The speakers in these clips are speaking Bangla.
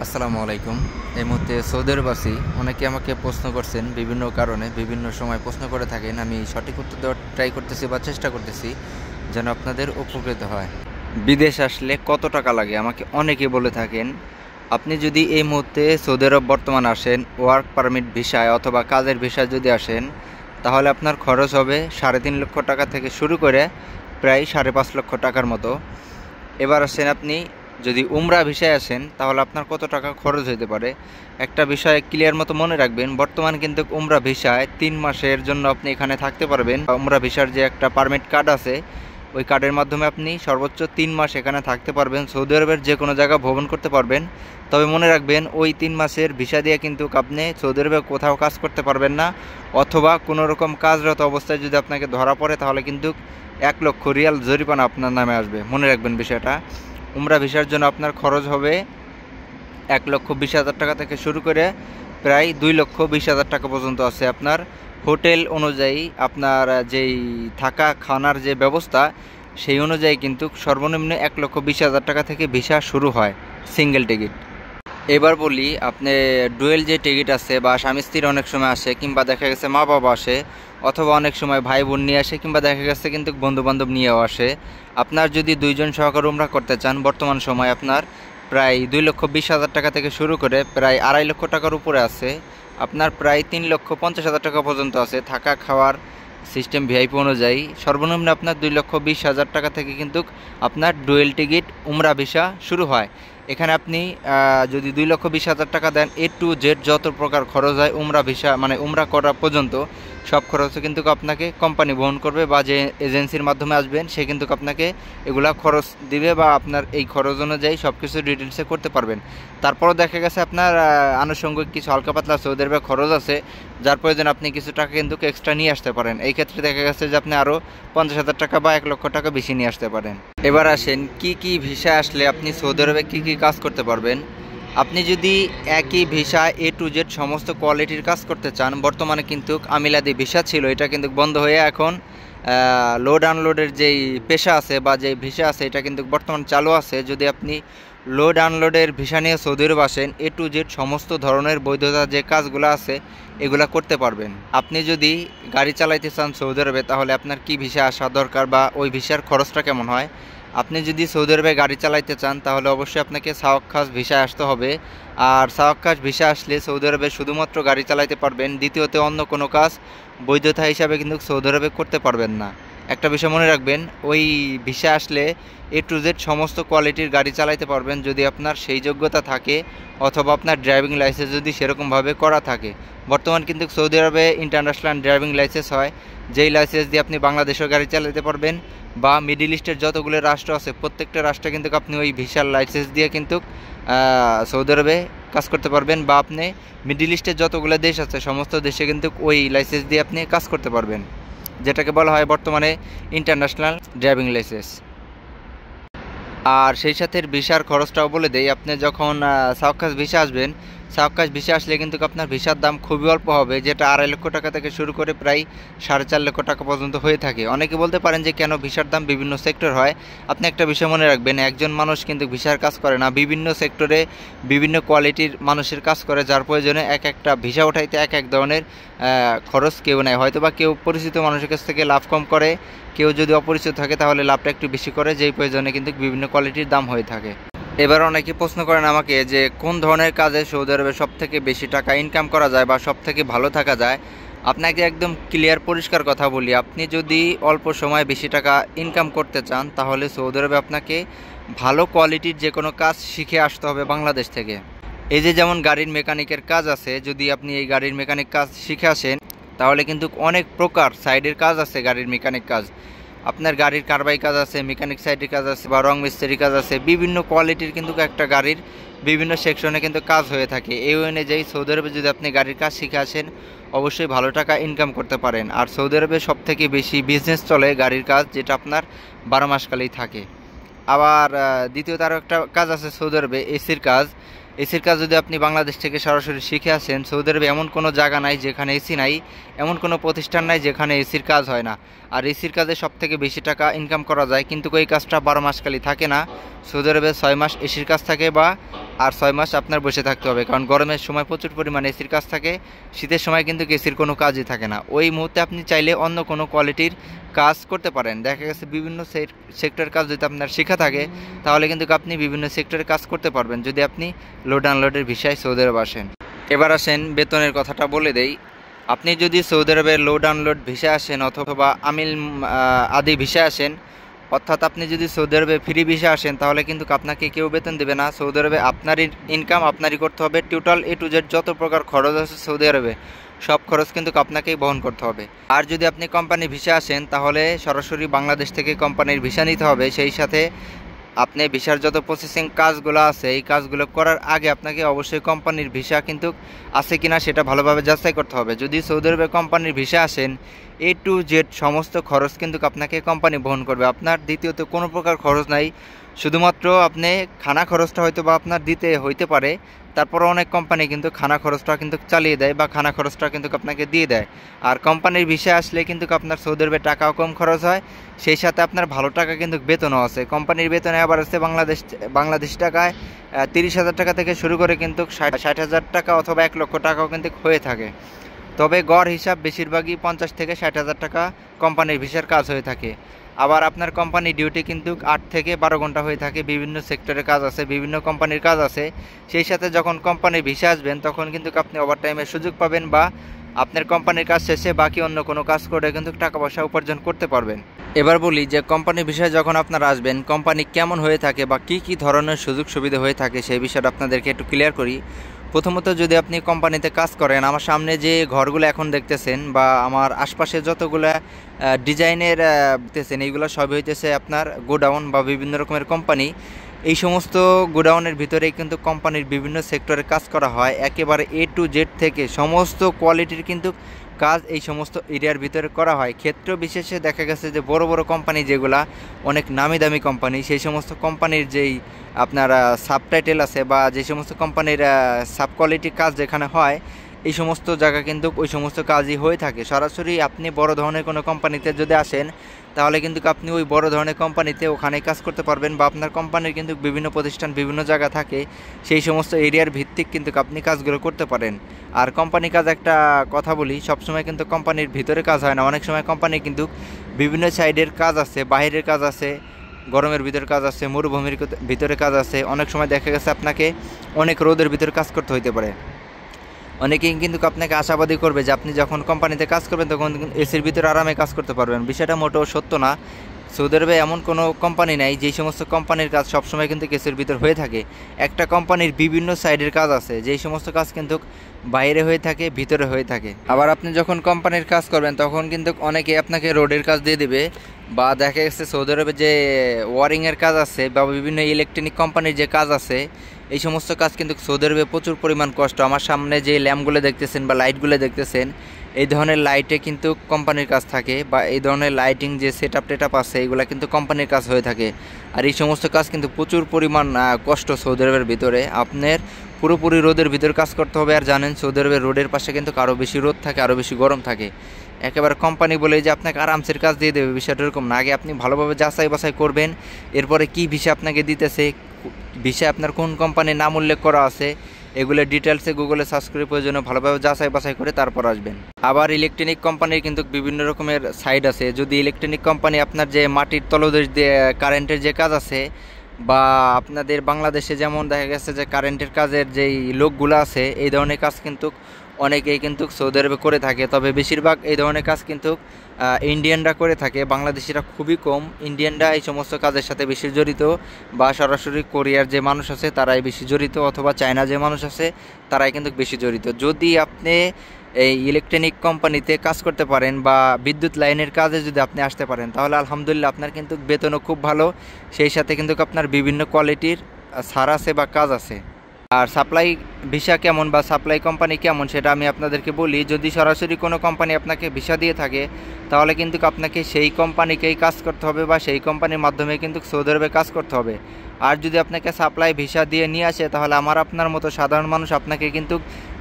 আসসালামু আলাইকুম। এই মুহূর্তে সৌদি আরব আছি। অনেকে আমাকে প্রশ্ন করছেন বিভিন্ন কারণে, বিভিন্ন সময় প্রশ্ন করে থাকেন। আমি সঠিক উত্তর দেওয়ার ট্রাই করতেছি বা চেষ্টা করতেছি যেন আপনাদের উপকৃত হয়। বিদেশ আসলে কত টাকা লাগে আমাকে অনেকে বলে থাকেন। আপনি যদি এই মুহূর্তে সৌদি আরব বর্তমান আসেন ওয়ার্ক পারমিট ভিসায় অথবা কাজের ভিসায় যদি আসেন, তাহলে আপনার খরচ হবে 3.5 লক্ষ টাকা থেকে শুরু করে প্রায় 5.5 লক্ষ টাকার মতো। এবার আসেন আপনি যদি উমরা ভিসায় আসেন, তাহলে আপনার কত টাকা খরচ হতে পারে। একটা বিষয় ক্লিয়ার মতো মনে রাখবেন, বর্তমানে কিন্তু উমরা ভিসায় 3 মাসের জন্য আপনি এখানে থাকতে পারবেন। উমরা ভিসার যে একটা পারমিট কার্ড আছে, ওই কার্ডের মাধ্যমে আপনি সর্বোচ্চ 3 মাস এখানে থাকতে পারবেন, সৌদি আরবের যে কোনো জায়গা ভ্রমণ করতে পারবেন। তবে মনে রাখবেন, ওই 3 মাসের ভিসা দিয়ে কিন্তু আপনি সৌদি আরবে কোথাও কাজ করতে পারবেন না, অথবা কোনো রকম কাজরত অবস্থায় যদি আপনাকে ধরা পড়ে, তাহলে কিন্তু 1 লক্ষ রিয়াল জরিমানা আপনার নামে আসবে। মনে রাখবেন বিষয়টা। উমরা ভিসার জন্য আপনার খরচ হবে 1,20,000 টাকা থেকে শুরু করে প্রায় 2,20,000 টাকা পর্যন্ত আছে। আপনার হোটেল অনুযায়ী আপনার যেই থাকা খানার যে ব্যবস্থা, সেই অনুযায়ী কিন্তু সর্বনিম্ন 1,20,000 টাকা থেকে ভিসা শুরু হয় সিঙ্গেল টিকিট। এবার বলি, আপনি ডুয়েল যে টিকিট আছে বা স্বামী স্ত্রীর অনেক সময় আসে, কিংবা দেখা গেছে মা বাবা আসে, অথবা অনেক সময় ভাই বোন নিয়ে আসে, কিংবা দেখা গেছে কিন্তু বন্ধুবান্ধব নিয়েও আসে। আপনার যদি 2 জন সহকারে উমরা করতে চান, বর্তমান সময় আপনার প্রায় 2,20,000 টাকা থেকে শুরু করে প্রায় 2.5 লক্ষ টাকার উপরে আছে। আপনার প্রায় 3,50,000 টাকা পর্যন্ত আছে থাকা খাওয়ার সিস্টেম ভিআইপি অনুযায়ী। সর্বনিম্ন আপনার 2,20,000 টাকা থেকে কিন্তু আপনার ডুয়েল টিকিট উমরা ভিসা শুরু হয়। এখানে আপনি যদি 2,20,000 টাকা দেন, A to Z যত প্রকার খরচ হয় উমরা ভিসা মানে উমরা করা পর্যন্ত, সব খরচ কিন্তু আপনাকে কোম্পানি বহন করবে, বা যে এজেন্সির মাধ্যমে আসবেন সে কিন্তু আপনাকে এগুলা খরচ দিবে, বা আপনার এই খরচ অনুযায়ী সব কিছু ডিটেলসে করতে পারবেন। তারপরও দেখা গেছে আপনার আনুষঙ্গিক কিছু হালকা পাতলা সৌদি আরবে খরচ আছে, যার প্রয়োজন আপনি কিছু টাকা কিন্তু এক্সট্রা নিয়ে আসতে পারেন। এই ক্ষেত্রে দেখা গেছে যে আপনি আরও 50,000 টাকা বা 1 লক্ষ টাকা বেশি নিয়ে আসতে পারেন। এবার আসেন কি কি ভিসা আসলে আপনি সৌদি আরবে কী কী কাজ করতে পারবেন। আপনি যদি একই ভিসা A to Z সমস্ত কোয়ালিটির কাজ করতে চান, বর্তমানে কিন্তু আমিলাদি ভিসা ছিল, এটা কিন্তু বন্ধ হয়ে এখন লোড আনলোডের যেই পেশা আছে বা যেই ভিসা আছে, এটা কিন্তু বর্তমান চালু আছে। যদি আপনি লোড আনলোডের ভিসা নিয়ে সৌদি আরব আসেন, A to Z সমস্ত ধরনের বৈধতা যে কাজগুলো আছে এগুলা করতে পারবেন। আপনি যদি গাড়ি চালাইতে চান সৌদি আরবে, তাহলে আপনার কি ভিসা আসা দরকার বা ওই ভিসার খরচটা কেমন হয়। আপনি যদি সৌদি আরবে গাড়ি চালাইতে চান, তাহলে অবশ্যই আপনাকে সাওয়াক্কাস ভিসায় আসতে হবে। আর সাওয়াক্কাস ভিসা আসলে সৌদি আরবে শুধুমাত্র গাড়ি চালাইতে পারবেন, দ্বিতীয়ত অন্য কোনো কাজ বৈধতা হিসাবে কিন্তু সৌদি আরবে করতে পারবেন না। একটা বিষয় মনে রাখবেন, ওই ভিসা আসলে A to Z সমস্ত কোয়ালিটির গাড়ি চালাইতে পারবেন যদি আপনার সেই যোগ্যতা থাকে, অথবা আপনার ড্রাইভিং লাইসেন্স যদি সেরকমভাবে করা থাকে। বর্তমান কিন্তু সৌদি আরবে ইন্টারন্যাশনাল ড্রাইভিং লাইসেন্স হয়, যেই লাইসেন্স দিয়ে আপনি বাংলাদেশেও গাড়ি চালাতে পারবেন, বা মিডিল ইস্টের যতগুলো রাষ্ট্র আছে প্রত্যেকটা রাষ্ট্রে কিন্তু আপনি ওই ভিসার লাইসেন্স দিয়ে কিন্তু সৌদি আরবে কাজ করতে পারবেন, বা আপনি মিডিল ইস্টের যতগুলো দেশ আছে সমস্ত দেশে কিন্তু ওই লাইসেন্স দিয়ে আপনি কাজ করতে পারবেন, যেটাকে বলা হয় বর্তমানে ইন্টারন্যাশনাল ড্রাইভিং লাইসেন্স। আর সেই সাথে ভিসার খরচটাও বলে দেই, আপনি যখন সাওয়াক্কাস ভিসা আসবেন, সাওয়াক্কাস ভিসা আসলে কিন্তু আপনার ভিসার দাম খুবই অল্প হবে, যেটা 2.5 লক্ষ টাকা থেকে শুরু করে প্রায় 4.5 লক্ষ টাকা পর্যন্ত হয়ে থাকে। অনেকে বলতে পারেন যে কেন ভিসার দাম বিভিন্ন সেক্টর হয়। আপনি একটা বিষয় মনে রাখবেন, একজন মানুষ কিন্তু ভিসার কাজ করে না, বিভিন্ন সেক্টরে বিভিন্ন কোয়ালিটির মানুষের কাজ করে, যার প্রয়োজনে এক একটা ভিসা উঠাইতে এক এক ধরনের খরচ কেউ নেয়। হয়তো বা কেউ পরিচিত মানুষের কাছ থেকে লাভ কম করে, কেউ যদি অপরিচিত থাকে তাহলে লাভটা একটু বেশি করে, যেই প্রয়োজনে কিন্তু বিভিন্ন কোয়ালিটির দাম হয়ে থাকে। এবার অনেকে প্রশ্ন করেন আমাকে যে কোন ধরনের কাজে সৌদি আরবে সবথেকে বেশি টাকা ইনকাম করা যায় বা সবথেকে ভালো থাকা যায়। আপনাকে একদম ক্লিয়ার পরিষ্কার কথা বলি, আপনি যদি অল্প সময়ে বেশি টাকা ইনকাম করতে চান, তাহলে সৌদি আরবে আপনাকে ভালো কোয়ালিটির যে কোনো কাজ শিখে আসতে হবে বাংলাদেশ থেকে। এই যে যেমন গাড়ির মেকানিকের কাজ আছে, যদি আপনি এই গাড়ির মেকানিক কাজ শিখে আসেন, তাহলে কিন্তু অনেক প্রকার সাইডের কাজ আছে গাড়ির মেকানিক কাজ। আপনার গাড়ির কারবাই কাজ আছে, মেকানিক সাইডের কাজ আছে, বা রং মিস্ত্রি কাজ আছে, বিভিন্ন কোয়ালিটির কিন্তু একটা গাড়ির বিভিন্ন সেকশনে কিন্তু কাজ হয়ে থাকে। এই অনুযায়ী সৌদি আরবে যদি আপনি গাড়ির কাজ শিখে আসেন, অবশ্যই ভালো টাকা ইনকাম করতে পারেন। আর সৌদি আরবে সবথেকে বেশি বিজনেস চলে গাড়ির কাজ, যেটা আপনার 12 মাসকালেই থাকে। আবার দ্বিতীয়ত আরও একটা কাজ আছে সৌদি আরবে, এসির কাজ। এসির কাজ যদি আপনি বাংলাদেশ থেকে সরাসরি শিখে আসেন, সৌদি আরবে এমন কোনো জায়গা নাই যেখানে এসি নাই, এমন কোনো প্রতিষ্ঠান নাই যেখানে এসির কাজ হয় না। আর এসির কাজে সবথেকে বেশি টাকা ইনকাম করা যায়, কিন্তু এই কাজটা 12 মাস খালি থাকে না। সৌদি আরবে 6 মাস এসির কাজ থাকে, বা আর 6 মাস আপনার বসে থাকতে হবে, কারণ গরমের সময় প্রচুর পরিমাণে এসির কাজ থাকে, শীতের সময় কিন্তু এসির কোনো কাজই থাকে না। ওই মুহূর্তে আপনি চাইলে অন্য কোনো কোয়ালিটির কাজ করতে পারেন। দেখা গেছে বিভিন্ন সেক্টর কাজ যদি আপনার শেখা থাকে, তাহলে কিন্তু আপনি বিভিন্ন সেক্টরে কাজ করতে পারবেন যদি আপনি লোড আনলোডের ভিসায় সৌদি আরব আসেন। এবার আসেন বেতনের কথাটা বলে দেই। আপনি যদি সৌদি আরবের লোড আনলোড ভিসা আসেন অথবা আমিল আদি ভিসা আসেন, অর্থাৎ আপনি যদি সৌদি আরবে ফ্রি ভিসা আসেন, তাহলে কিন্তু আপনাকে কেউ বেতন দেবে না। সৌদি আরবে আপনার ইনকাম আপনারই করতে হবে। টোটাল A to Z যত প্রকার খরচ আছে সৌদি আরবে, সব খরচ কিন্তু আপনাকেই বহন করতে হবে। আর যদি আপনি কোম্পানি ভিসা আসেন, তাহলে সরাসরি বাংলাদেশ থেকে কোম্পানির ভিসা নিতে হবে। সেই সাথে আপনি ভিসার যত প্রসেসিং কাজগুলো আছে, এই কাজগুলো করার আগে আপনাকে অবশ্যই কোম্পানির ভিসা কিন্তু আছে কিনা সেটা ভালোভাবে যাচাই করতে হবে। যদি সৌদি আরবে কোম্পানির ভিসা আসেন, A to Z সমস্ত খরচ কিন্তু আপনাকে কোম্পানি বহন করবে। আপনার দ্বিতীয়ত কোনো প্রকার খরচ নাই, শুধুমাত্র আপনি খানা খরচটা হয়তো বা আপনার দিতে হইতে পারে। তারপরে অনেক কোম্পানি কিন্তু খানা খরচটা কিন্তু চালিয়ে দেয়, বা খানা খরচটা কিন্তু আপনাকে দিয়ে দেয়। আর কোম্পানির ভিসা আসলে কিন্তু আপনার সৌদি আরবে টাকাও কম খরচ হয়, সেই সাথে আপনার ভালো টাকা কিন্তু বেতনও আছে। কোম্পানির বেতনে আবার আছে বাংলাদেশ টাকায় 30,000 টাকা থেকে শুরু করে কিন্তু 60,000 টাকা অথবা 1 লক্ষ টাকাও কিন্তু হয়ে থাকে। তবে গড় হিসাব বেশিরভাগই 50 থেকে 60,000 টাকা কোম্পানির ভিসার কাজ হয়ে থাকে। আবার আপনার কোম্পানি ডিউটি কিন্তু 8 থেকে 12 ঘন্টা হয়ে থাকে। বিভিন্ন সেক্টরে কাজ আছে, বিভিন্ন কোম্পানির কাজ আছে। সেই সাথে যখন কোম্পানির ভিসা আসবেন, তখন কিন্তু আপনি ওভারটাইমের সুযোগ পাবেন, বা আপনার কোম্পানির কাজ শেষে বাকি অন্য কোনো কাজ করে কিন্তু টাকা পয়সা উপার্জন করতে পারবেন। এবার বলি যে কোম্পানির বিষয়ে যখন আপনারা আসবেন, কোম্পানি কেমন হয়ে থাকে বা কি ধরনের সুযোগ সুবিধা হয়ে থাকে, সেই বিষয়টা আপনাদেরকে একটু ক্লিয়ার করি। প্রথমত, যদি আপনি কোম্পানিতে কাজ করেন, আমার সামনে যে ঘরগুলো এখন দেখতেছেন বা আমার আশপাশে যতগুলো ডিজাইনের দেখতেছেন, এইগুলো সবই হইতেছে আপনার গোডাউন বা বিভিন্ন রকমের কোম্পানি। এই সমস্ত গোডাউনের ভিতরেই কিন্তু কোম্পানির বিভিন্ন সেক্টরে কাজ করা হয়। একেবারে A to Z থেকে সমস্ত কোয়ালিটির কিন্তু কাজ এই সমস্ত এরিয়ার ভিতরে করা হয়। ক্ষেত্র বিশেষে দেখা গেছে যে বড় বড় কোম্পানি যেগুলা অনেক নামি দামি কোম্পানি, সেই সমস্ত কোম্পানির যেই আপনার সাবটাইটেল আছে বা যে সমস্ত কোম্পানির সাব কোয়ালিটির কাজ যেখানে হয়, এই সমস্ত জায়গা কিন্তু ওই সমস্ত কাজই হয়ে থাকে। সরাসরি আপনি বড় ধরনের কোনো কোম্পানিতে যদি আসেন, তাহলে কিন্তু আপনি ওই বড় ধরনের কোম্পানিতে ওখানে কাজ করতে পারবেন, বা আপনার কোম্পানির কিন্তু বিভিন্ন প্রতিষ্ঠান বিভিন্ন জায়গা থাকে, সেই সমস্ত এরিয়ার ভিত্তিক কিন্তু আপনি কাজগুলো করতে পারেন। আর কোম্পানি কাজ একটা কথা বলি, সবসময় কিন্তু কোম্পানির ভিতরে কাজ হয় না। অনেক সময় কোম্পানি কিন্তু বিভিন্ন সাইডের কাজ আছে, বাইরের কাজ আছে, গরমের ভিতরে কাজ আছে, মরুভূমির ভিতরে কাজ আছে। অনেক সময় দেখা গেছে আপনাকে অনেক রোদের ভিতরে কাজ করতে হইতে পারে। অনেকেই কিন্তু আপনাকে আশাবাদী করবে যে আপনি যখন কোম্পানিতে কাজ করবেন, তখন এসির ভিতরে আরামে কাজ করতে পারবেন। বিষয়টা মোটেও সত্য না। সৌদি আরবে এমন কোনো কোম্পানি নাই যেই সমস্ত কোম্পানির কাজ সবসময় কিন্তু এসির ভিতর হয়ে থাকে। একটা কোম্পানির বিভিন্ন সাইডের কাজ আছে, যেই সমস্ত কাজ কিন্তু বাইরে হয়ে থাকে, ভিতরে হয়ে থাকে। আবার আপনি যখন কোম্পানির কাজ করবেন, তখন কিন্তু অনেকে আপনাকে রোডের কাজ দিয়ে দেবে, বা দেখা গেছে সৌদি আরবে যে ওয়ারিংয়ের কাজ আছে বা বিভিন্ন ইলেকট্রনিক কোম্পানির যে কাজ আছে, এই সমস্ত কাজ কিন্তু সৌদি আরবে প্রচুর পরিমাণ কষ্ট। আমার সামনে যে ল্যাম্পগুলো দেখতেছেন বা লাইটগুলো দেখতেছেন, এই ধরনের লাইটে কিন্তু কোম্পানির কাজ থাকে, বা এই ধরনের লাইটিং যে সেটআপ আছে, এগুলো কিন্তু কোম্পানির কাজ হয়ে থাকে। আর এই সমস্ত কাজ কিন্তু প্রচুর পরিমাণ কষ্ট সৌদি আরবের ভিতরে। আপনার পুরোপুরি রোদের ভিতরে কাজ করতে হবে। আর জানেন সৌদি আরবের রোডের পাশে কিন্তু আরও বেশি রোদ থাকে, আরও বেশি গরম থাকে। একেবারে কোম্পানি বলে যে আপনাকে আরামসের কাজ দিয়ে দেবে, বিষয়টা এরকম না। আগে আপনি ভালোভাবে যাচাই বাছাই করবেন, এরপরে কি ভিসা আপনাকে দিতেছে, ভিসা আপনার কোন কোম্পানির নাম উল্লেখ করা আছে, এগুলো ডিটেলসে গুগলে সার্চ করে প্রয়োজনে ভালোভাবে যাচাই বাছাই করে তারপর আসবেন। আবার ইলেকট্রনিক কোম্পানির কিন্তু বিভিন্ন রকমের সাইড আছে। যদি ইলেকট্রনিক কোম্পানি আপনার যে মাটির তলদেশ দিয়ে কারেন্টের যে কাজ আছে, বা আপনাদের বাংলাদেশে যেমন দেখা গেছে যে কারেন্টের কাজের যেই লোকগুলো আছে, এই ধরনের কাজ কিন্তু অনেকেই কিন্তু সৌদি আরবে করে থাকে। তবে বেশিরভাগ এই ধরনের কাজ কিন্তু ইন্ডিয়ানরা করে থাকে, বাংলাদেশিরা খুবই কম। ইন্ডিয়ানরা এই সমস্ত কাজের সাথে বেশি জড়িত, বা সরাসরি কোরিয়ার যে মানুষ আছে তারাই বেশি জড়িত, অথবা চায়না যে মানুষ আছে তারাই কিন্তু বেশি জড়িত। যদি আপনি এই ইলেকট্রনিক কোম্পানিতে কাজ করতে পারেন বা বিদ্যুৎ লাইনের কাজে যদি আপনি আসতে পারেন, তাহলে আলহামদুলিল্লাহ আপনার কিন্তু বেতনও খুব ভালো, সেই সাথে কিন্তু আপনার বিভিন্ন কোয়ালিটির ছাড় আছে বা কাজ আছে। আর সাপ্লাই ভিসা কেমন বা সাপ্লাই কোম্পানি কেমন সেটা আমি আপনাদেরকে বলি। যদি সরাসরি কোনো কোম্পানি আপনাকে ভিসা দিয়ে থাকে তাহলে কিন্তু আপনাকে সেই কোম্পানিকেই কাজ করতে হবে বা সেই কোম্পানির মাধ্যমে কিন্তু সৌদি আরবে কাজ করতে হবে। আর যদি আপনাকে সাপ্লাই ভিসা দিয়ে নিয়ে আসে তাহলে আমার আপনার মতো সাধারণ মানুষ আপনাকে কিন্তু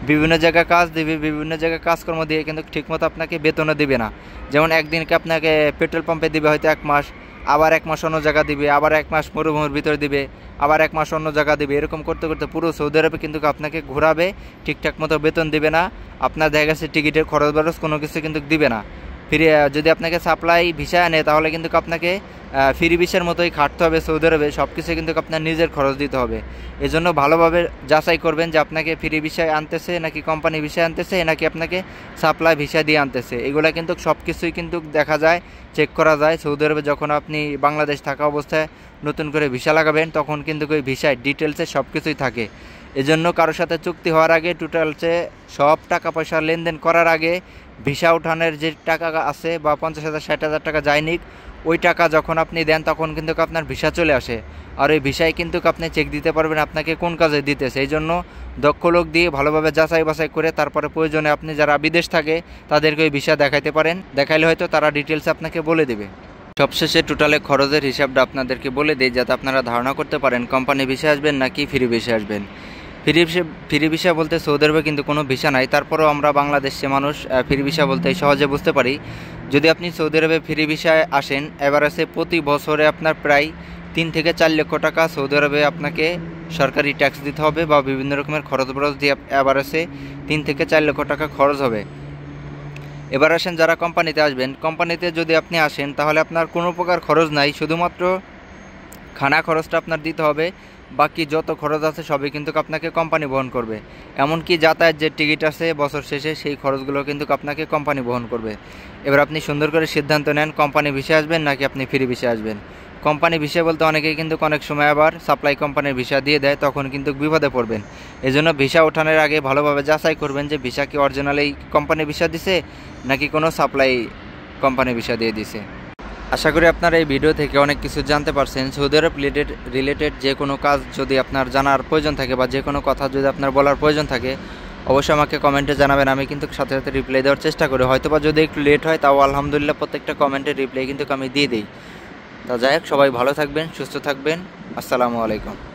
বিভিন্ন জায়গায় কাজ দেবে, বিভিন্ন জায়গায় কাজকর্ম দিয়ে কিন্তু ঠিকমতো আপনাকে বেতনও দেবে না। যেমন একদিনকে আপনাকে পেট্রোল পাম্পে দিবে হয়তো 1 মাস, আবার 1 মাস অন্য জায়গা দিবে, আবার 1 মাস মরুভূমির ভিতরে দিবে, আবার 1 মাস অন্য জায়গা দিবে। এরকম করতে করতে পুরো সৌদি আরবে কিন্তু আপনাকে ঘোরাবে, ঠিকঠাক মতো বেতন দিবে না, আপনার দেখা গেছে টিকিটের খরচ বরচ কোনো কিছু কিন্তু দিবে না। ফ্রি যদি আপনাকে সাপ্লাই ভিসা আনে তাহলে কিন্তু আপনাকে ফ্রি ভিসার মতোই খাটতে হবে সৌদি আরবে, সব কিছু কিন্তু আপনার নিজের খরচ দিতে হবে। এজন্য ভালোভাবে যাচাই করবেন যে আপনাকে ফ্রি ভিসায় আনতেছে নাকি কোম্পানি ভিসায় আনতেছে নাকি আপনাকে সাপ্লাই ভিসা দিয়ে আনতেছে। এগুলো কিন্তু সব কিছুই কিন্তু দেখা যায়, চেক করা যায়। সৌদি আরবে যখন আপনি বাংলাদেশ থাকা অবস্থায় নতুন করে ভিসা লাগাবেন তখন কিন্তু ওই ভিসায় ডিটেলসে সব কিছুই থাকে। এজন্য কারোর সাথে চুক্তি হওয়ার আগে টোটালসে সব টাকা পয়সা লেনদেন করার আগে ভিসা উঠানের যে টাকা আছে বা 50,000 60,000 টাকা যায়নি, ওই টাকা যখন আপনি দেন তখন কিন্তু আপনার ভিসা চলে আসে। আর ওই ভিসায় কিন্তু আপনি চেক দিতে পারবেন আপনাকে কোন কাজে দিতেছে। এই জন্য দক্ষ লোক দিয়ে ভালোভাবে যাচাই বাছাই করে তারপরে প্রয়োজনে আপনি যারা বিদেশ থাকে তাদেরকে ওই ভিসা দেখাইতে পারেন, দেখাইলে হয়তো তারা ডিটেলস আপনাকে বলে দেবে। সবশেষে টোটালে খরচের হিসাবটা আপনাদেরকে বলে দিই যাতে আপনারা ধারণা করতে পারেন কোম্পানি ভিসা আসবেন নাকি ফ্রি ভিসা আসবেন। ফ্রি ভিসা বলতে সৌদি আরবে কিন্তু কোনো ভিসা নাই, তারপরেও আমরা বাংলাদেশে মানুষ ফ্রি ভিসা বলতে সহজে বুঝতে পারি। যদি আপনি সৌদি আরবে ফ্রি ভিসায় আসেন এভারেজে প্রতি বছরে আপনার প্রায় 3 থেকে 4 লক্ষ টাকা সৌদি আরবে আপনাকে সরকারি ট্যাক্স দিতে হবে বা বিভিন্ন রকমের খরচ বরচ দিয়ে এভারেজে 3 থেকে 4 লক্ষ টাকা খরচ হবে। এবার আসেন যারা কোম্পানিতে আসবেন, কোম্পানিতে যদি আপনি আসেন তাহলে আপনার কোনো প্রকার খরচ নাই, শুধুমাত্র খানা খরচটা আপনার দিতে হবে। বাকি যত খরচ আছে সবই কিন্তু আপনাকে কোম্পানি বহন করবে। এমনকি যাতায়াত যে টিকিট আছে বছর শেষে সেই খরচগুলো কিন্তু আপনাকে কোম্পানি বহন করবে। এবার আপনি সুন্দর করে সিদ্ধান্ত নেন কোম্পানি ভিসা আসবেন নাকি আপনি ফ্রি ভিসা আসবেন। কোম্পানি ভিসা বলতে অনেকেই কিন্তু অনেক সময় আবার সাপ্লাই কোম্পানির ভিসা দিয়ে দেয়, তখন কিন্তু বিপদে পড়বেন। এজন্য ভিসা ওঠানোর আগে ভালোভাবে যাচাই করবেন যে ভিসা কি অরিজিনালি কোম্পানি ভিসা দিছে নাকি কোনো সাপ্লাই কোম্পানি ভিসা দিয়ে দিছে। আশা করি আপনারা এই ভিডিও থেকে অনেক কিছু জানতে পারছেন। সৌদি আরব রিলেটেড যে কোনো কাজ যদি আপনার জানার প্রয়োজন থাকে বা যে কোনো কথা যদি আপনার বলার প্রয়োজন থাকে অবশ্যই আমাকে কমেন্টে জানাবেন, আমি কিন্তু সাথে সাথে রিপ্লাই দেওয়ার চেষ্টা করি। হয়তোবা যদি একটু লেট হয় তাও আলহামদুলিল্লাহ প্রত্যেকটা কমেন্টের রিপ্লাই কিন্তু আমি দিয়ে দিই। তা যাই হোক, সবাই ভালো থাকবেন, সুস্থ থাকবেন। আসসালামু আলাইকুম।